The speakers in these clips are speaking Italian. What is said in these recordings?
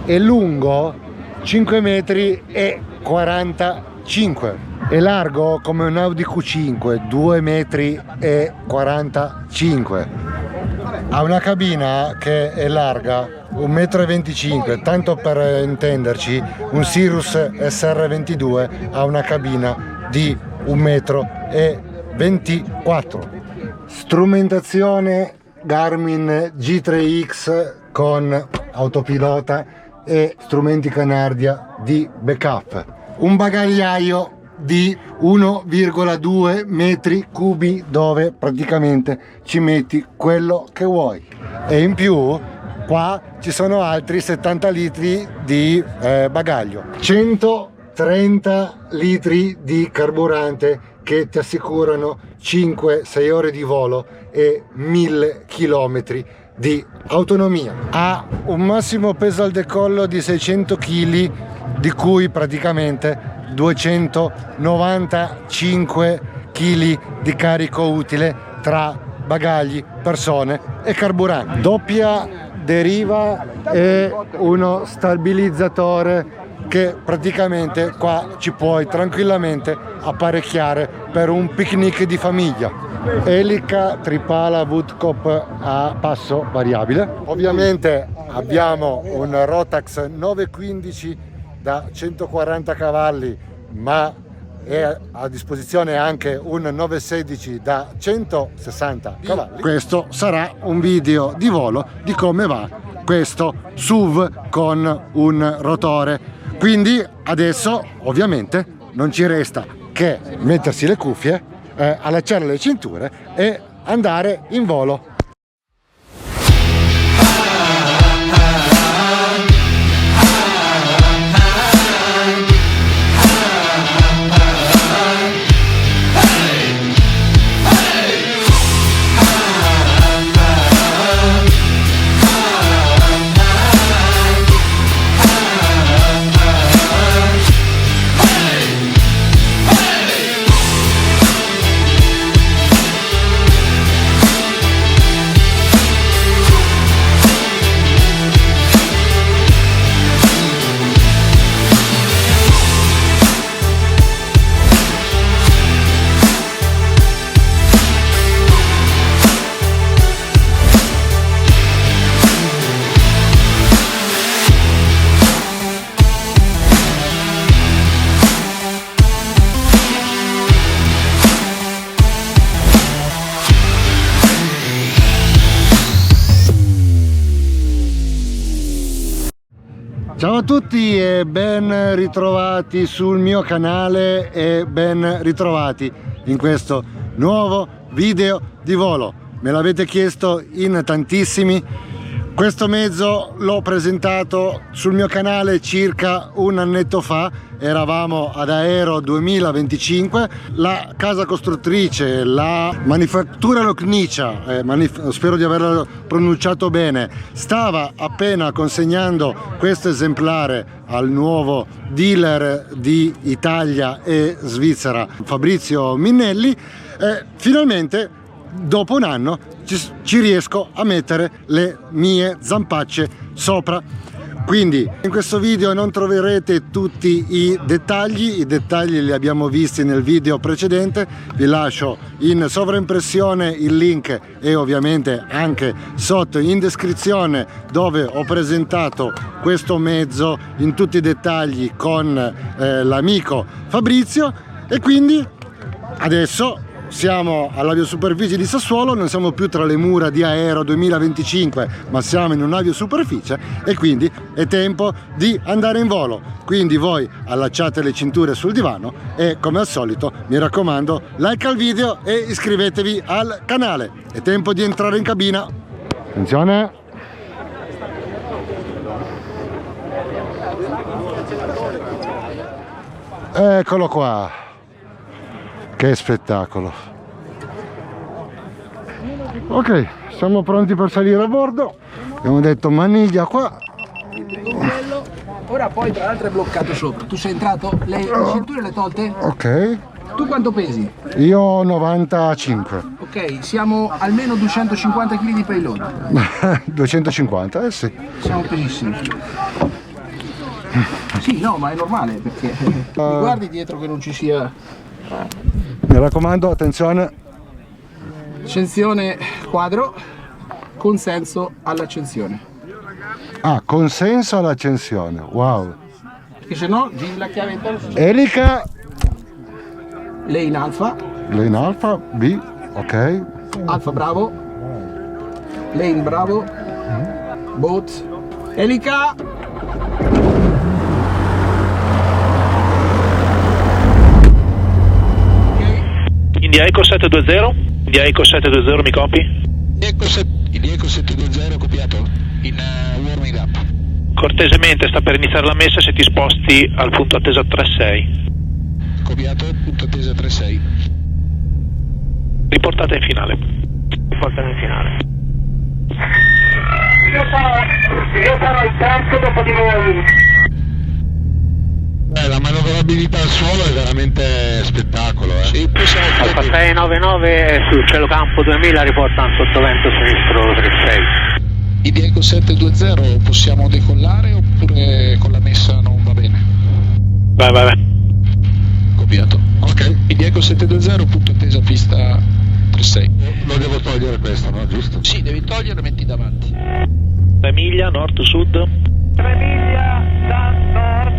è lungo 5 metri e 45, è largo come un Audi Q5, 2 metri e 45, ha una cabina che è larga 1,25 m, tanto per intenderci un Cirrus SR22 ha una cabina di 1,24 m. Strumentazione Garmin G3X con autopilota e strumenti Canardia di backup, un bagagliaio di 1,2 metri cubi dove praticamente ci metti quello che vuoi, e in più qua ci sono altri 70 litri di bagaglio, 130 litri di carburante che ti assicurano 5-6 ore di volo e 1000 km di autonomia. Ha un massimo peso al decollo di 600 kg, di cui praticamente 295 kg di carico utile tra bagagli, persone e carburante. Doppia deriva e uno stabilizzatore che praticamente qua ci puoi tranquillamente apparecchiare per un picnic di famiglia. Elica tripala Woodcock a passo variabile. Ovviamente abbiamo un Rotax 915 da 140 cavalli, ma è a disposizione anche un 916 da 160 cavalli. Questo sarà un video di volo di come va questo SUV con un rotore. Quindi adesso ovviamente non ci resta che mettersi le cuffie, allacciare le cinture e andare in volo. Ciao a tutti e ben ritrovati sul mio canale e ben ritrovati in questo nuovo video di volo. Me l'avete chiesto in tantissimi. Questo mezzo l'ho presentato sul mio canale circa un annetto fa, eravamo ad Aero 2025, la casa costruttrice, la manifattura Locnicia, spero di averlo pronunciato bene, stava appena consegnando questo esemplare al nuovo dealer di Italia e Svizzera, Fabrizio Minnelli, e finalmente dopo un anno ci riesco a mettere le mie zampacce sopra. Quindi in questo video non troverete tutti i dettagli li abbiamo visti nel video precedente. Vi lascio in sovraimpressione il link e ovviamente anche sotto in descrizione, dove ho presentato questo mezzo in tutti i dettagli con l'amico Fabrizio. E quindi adesso siamo all'aviosuperficie di Sassuolo, non siamo più tra le mura di Aero 2025, ma siamo in un'aviosuperficie e quindi è tempo di andare in volo. Quindi voi allacciate le cinture sul divano e, come al solito, mi raccomando, like al video e iscrivetevi al canale. È tempo di entrare in cabina. Attenzione! Eccolo qua! Che spettacolo! Ok, siamo pronti per salire a bordo. Abbiamo detto maniglia qua. Ora poi tra l'altro è bloccato sopra. Tu sei entrato? Le cinture le tolte? Ok. Tu quanto pesi? Io 95. Ok, siamo almeno 250 kg di payload. 250, eh sì. Siamo pesissimi. Sì, no, ma è normale perché mi guardi dietro che non ci sia Mi raccomando, attenzione. accensione quadro, consenso all'accensione. Ah, consenso all'accensione, wow. Perché se no giri la chiavetta. Elica, Lei in alfa, lei in alfa, B, ok. alfa bravo, lei in bravo, boat, elica. India Eco 720, India Eco 720 mi copi? India Eco 720 copiato in warming up. Cortesemente sta per iniziare la messa, se ti sposti al punto attesa 36. Copiato, punto attesa 36. Riportate in finale. Riportate in finale. Io sarò il terzo dopo di voi. La manovrabilità al suolo è veramente spettacolo, Sì, possiamo Alfa 699 sul cielo campo 2000 riporta un sottovento sinistro 36. India Eco 720 possiamo decollare oppure con la messa non va bene? Vai. Copiato. Ok. India Eco 720, punto attesa pista 36. Lo devo togliere questo, no? Giusto? Sì, devi togliere e metti davanti. 3 miglia, nord-sud. 3 miglia da nord,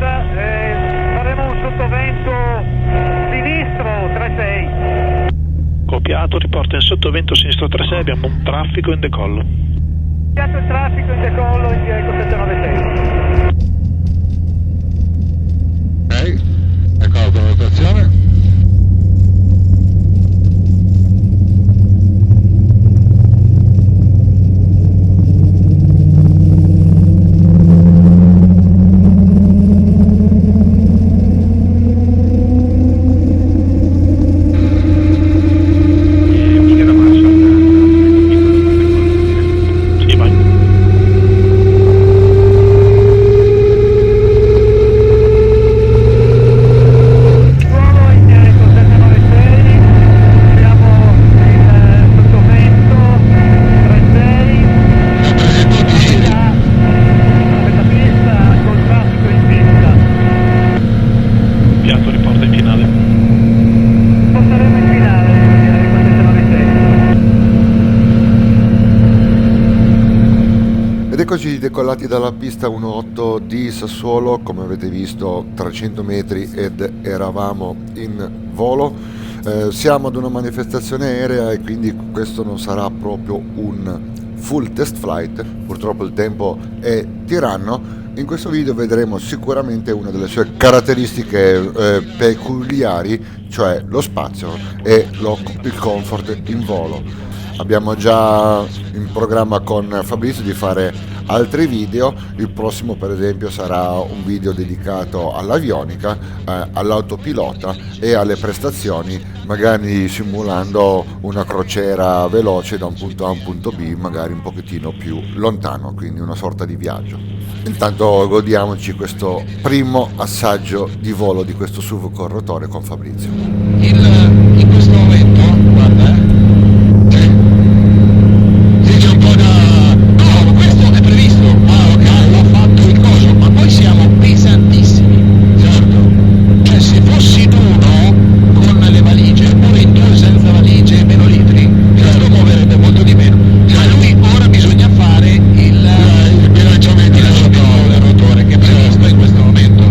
faremo un sottovento sinistro 36. Copiato, riporta in sottovento sinistro 36, abbiamo un traffico in decollo. Piatto il traffico in decollo in India Eco 796. Ok, ecco la prenotazione. Sì, vai. Suolo India Eco 796, siamo in sottovento 36. Questa pista col traffico in pista. Copiato, riporta in finale. Porteremo in finale India Eco 796. Ed eccoci decollati dalla pista 1.8 di Sassuolo, come avete visto 300 metri ed eravamo in volo. Siamo ad una manifestazione aerea e quindi questo non sarà proprio un full test flight, purtroppo il tempo è tiranno. In questo video vedremo sicuramente una delle sue caratteristiche peculiari, cioè lo spazio e il comfort in volo. Abbiamo già in programma con Fabrizio di fare altri video, il prossimo per esempio sarà un video dedicato all'avionica, all'autopilota e alle prestazioni, magari simulando una crociera veloce da un punto A a un punto B, magari un pochettino più lontano, quindi una sorta di viaggio. Intanto godiamoci questo primo assaggio di volo di questo SUV con rotore con Fabrizio. In questo momento, guarda, c'è un po' da... No, questo è previsto. Ah, ok, l'ho fatto il coso, ma poi siamo pesantissimi. Certo. Cioè, se fossi in uno con le valigie, oppure in due senza valigie e meno litri, questo muoverebbe molto di meno. Ma lui ora bisogna fare il bilanciamento del rotore, che è previsto in questo momento.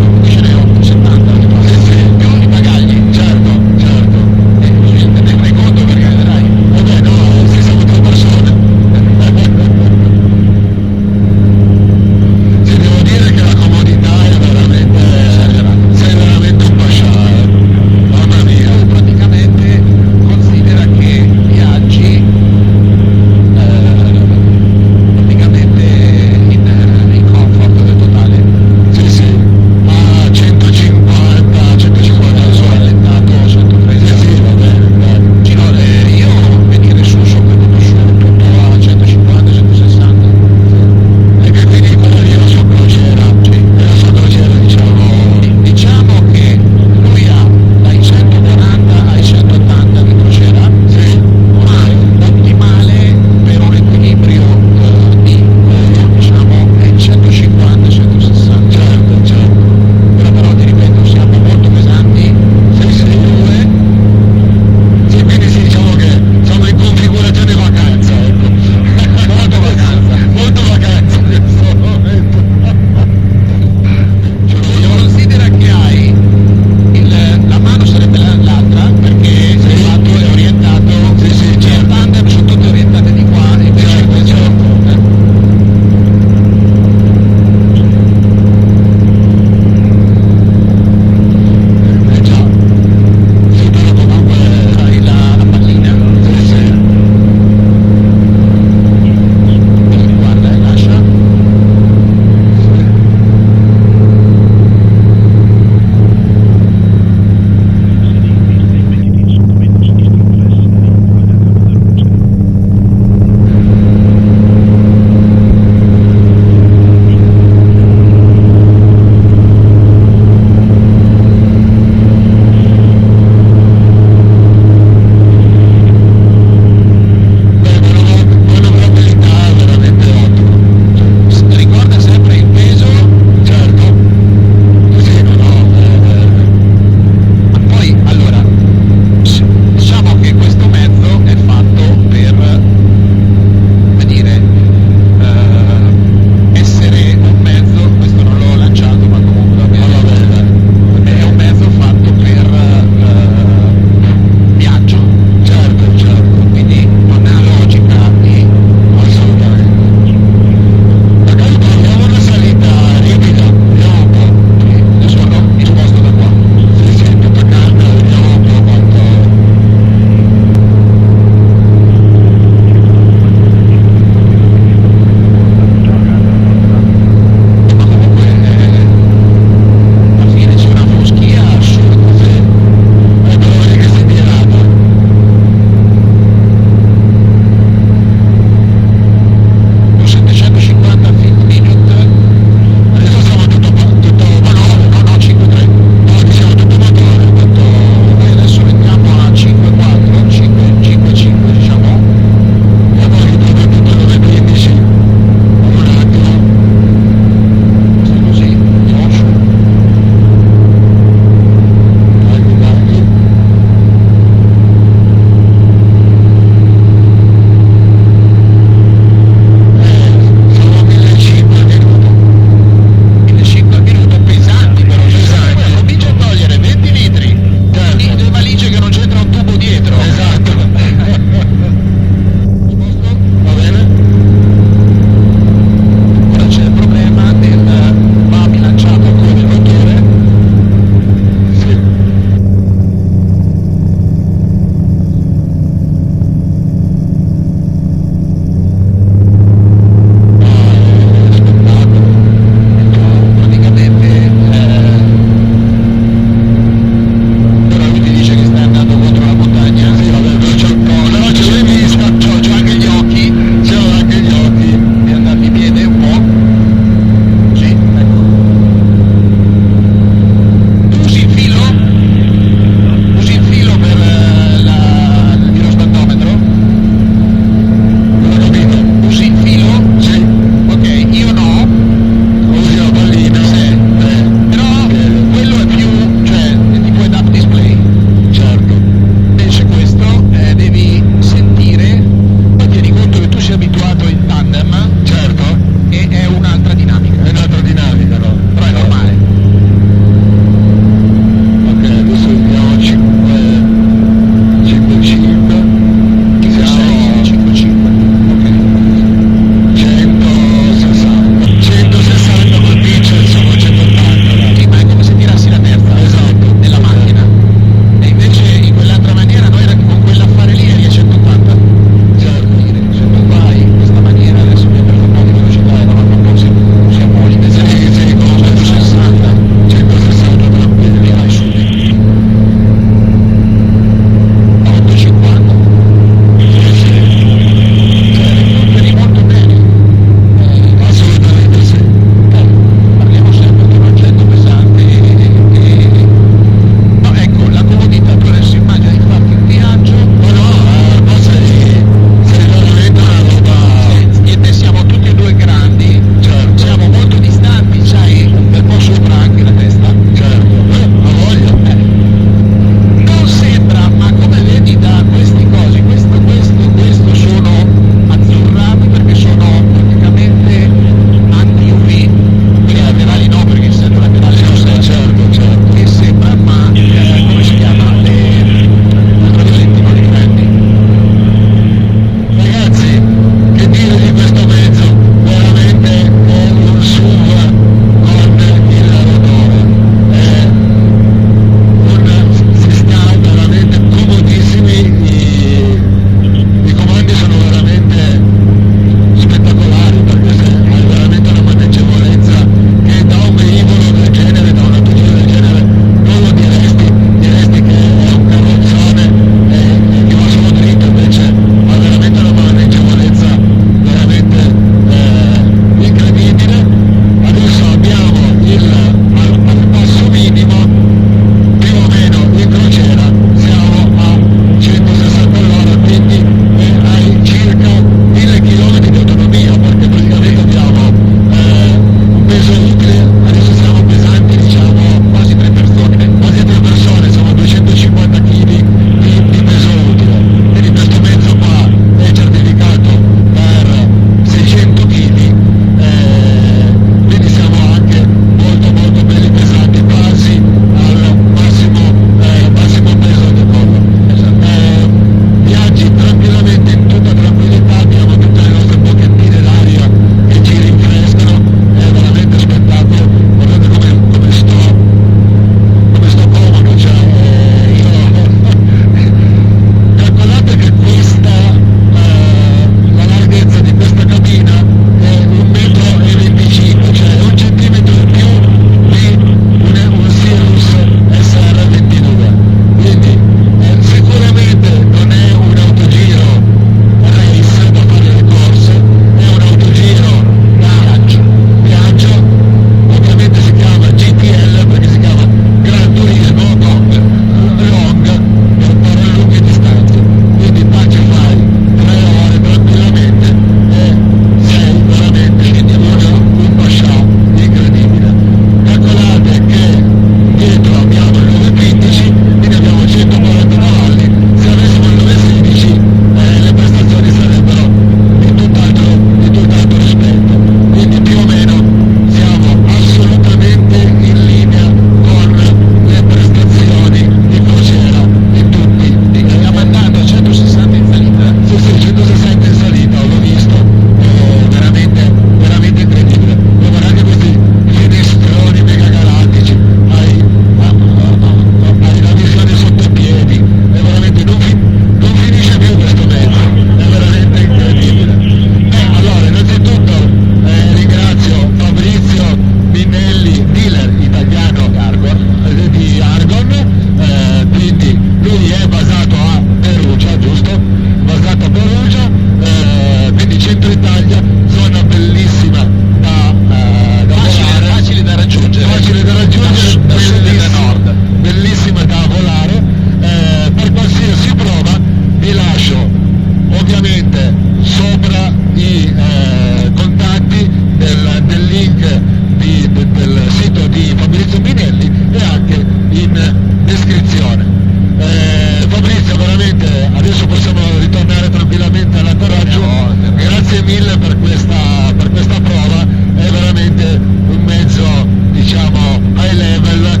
per questa prova. È veramente un mezzo, diciamo, high level,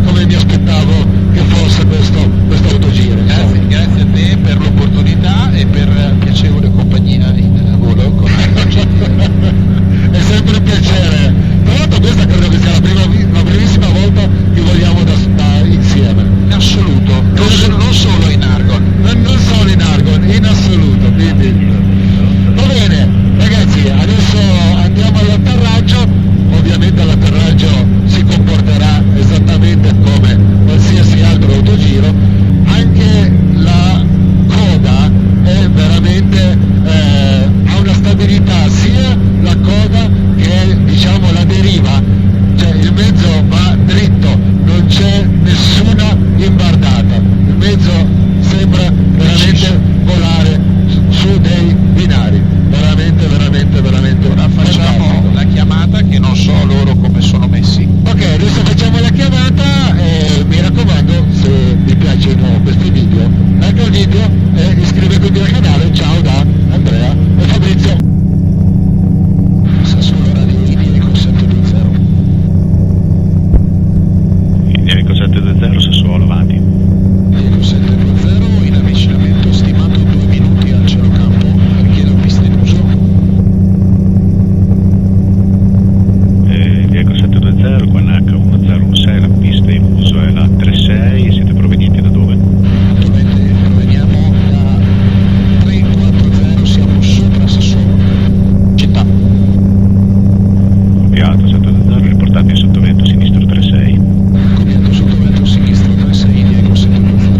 come mi aspettavo che fosse questo autogiro. Grazie a te per l'opportunità e per piacevole compagnia in volo con è sempre un piacere. Tra l'altro questa credo che sia la primissima volta che vogliamo da insieme. In assoluto, non solo in Argon. Non solo in Argon, in assoluto. Quindi va bene, ragazzi, adesso andiamo all'atterraggio. Ovviamente l'atterraggio si comporterà esattamente come qualsiasi altro autogiro. Anche la coda è veramente ha una stabilità, sia la coda che diciamo la deriva, cioè il mezzo va dritto, non c'è nessuna imbardata, il mezzo sembra veramente volare su dei binari, veramente. Ora facciamo la chiamata, che non so loro come sono messi. Ok, adesso facciamo la chiamata e mi raccomando, se vi piacciono questi video, like il video e iscrivetevi al canale. Ciao da Andrea e Fabrizio. Sassuolo Radio Indico 720. Indico 720 Sassuolo, avanti. Indico 720 in avvicinamento stimato 2 minuti al cielo campo. Richiedo pista in uso. Indico 720 con H1016, la pista in uso è la 36, siete provenienti da dove? Attualmente proveniamo da 340, siamo sopra Sassuolo, città. Copiato 720, riportate in sottovento sinistro 36. Copiato sottovento sinistro 36, Diego 720.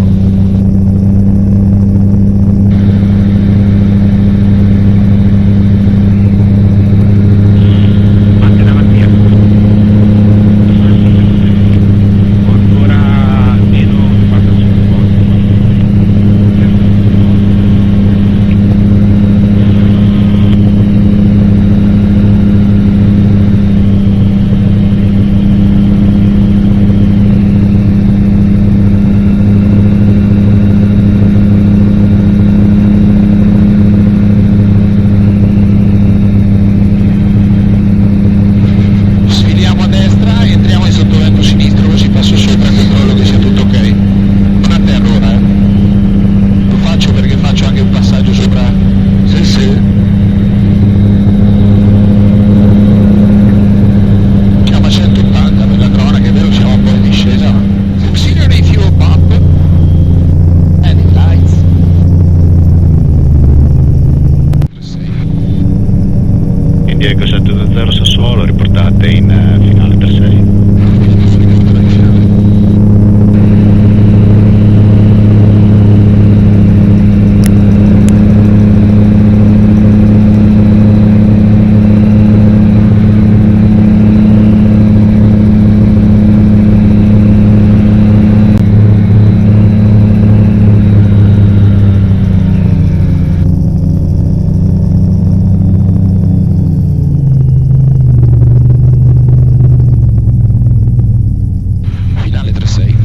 Antena Mattia. Ancora meno 45 volte. Sfiliamo a destra, entriamo in sottovento sinistro, così passo sopra e controllo che sia tutto ok. Non a terra ora, Lo faccio perché faccio anche un passaggio sopra. Sì. Siamo a 180 per la cronaca, è vero, siamo un po' in discesa. Auxiliary fuel pump. Heading lights. 36. Indico 720 Sassuolo, riportate in finale 36. Finale 36.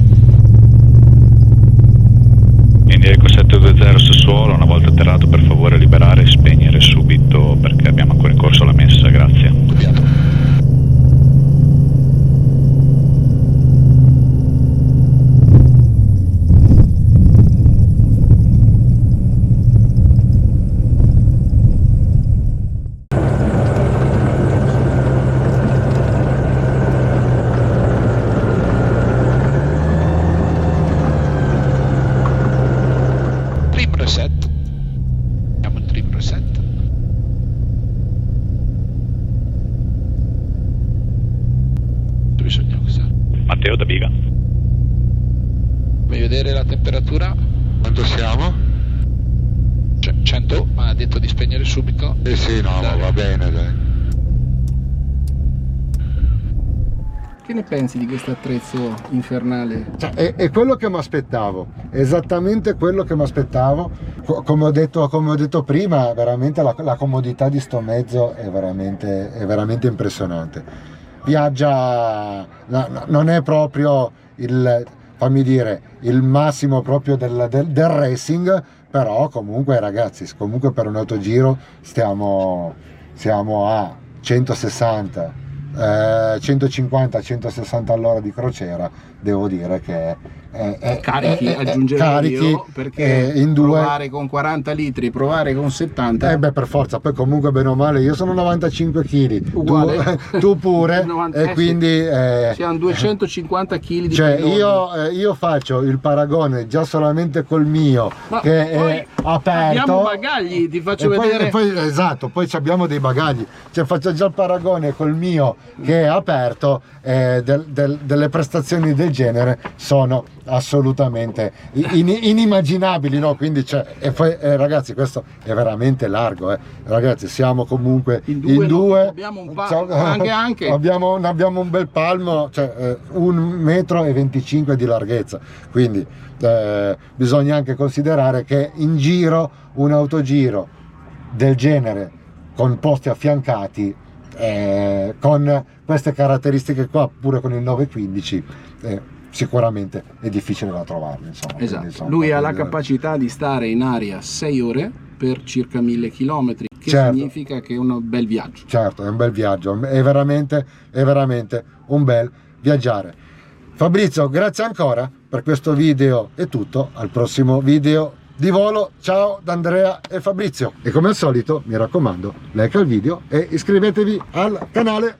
Indico 720 Sassuolo, una volta atterrato per favore liberare e spegnere subito perché abbiamo ancora in corso la messa, grazie. Copiato. Trim reset. Abbiamo il trim reset. Bisogna usare. Matteo da Biga. Vuoi vedere la temperatura? Quanto siamo? 100, ma ha detto di spegnere subito. Sì, no, ma va bene, dai. Che ne pensi di questo attrezzo infernale? Cioè, è quello che mi aspettavo, esattamente quello che mi aspettavo. Come ho detto prima, veramente la comodità di sto mezzo è veramente impressionante. Viaggia, non è proprio il, fammi dire, il massimo proprio del racing, però comunque ragazzi, comunque per un autogiro siamo a 160 150-160 all'ora di crociera. Devo dire che carichi, aggiungerò io, perché in due, provare con 40 litri, provare con 70 beh, per forza. Poi comunque bene o male io sono 95 kg, uguale. tu pure 90, e quindi siamo 250 kg di cioè payload. io faccio il paragone già solamente col mio, Ma che poi è aperto, abbiamo bagagli, ti faccio e vedere. poi, esatto, poi abbiamo dei bagagli, cioè faccio già il paragone col mio che è aperto, delle prestazioni del genere sono assolutamente inimmaginabili, no? Quindi e poi ragazzi, questo è veramente largo, ragazzi, siamo comunque in due, abbiamo un anche abbiamo un bel palmo, cioè 1,25 m di larghezza, quindi bisogna anche considerare che in giro un autogiro del genere con posti affiancati, con queste caratteristiche qua, pure con il 915, sicuramente è difficile da trovarlo, insomma. Esatto. Quindi, insomma, lui ha la capacità di stare in aria 6 ore per circa 1000 km, che certo, significa che è un bel viaggio. Certo, è un bel viaggio, è veramente un bel viaggiare. Fabrizio, grazie ancora per questo video, è tutto, al prossimo video di volo. Ciao da Andrea e Fabrizio, e come al solito mi raccomando, like al video e iscrivetevi al canale.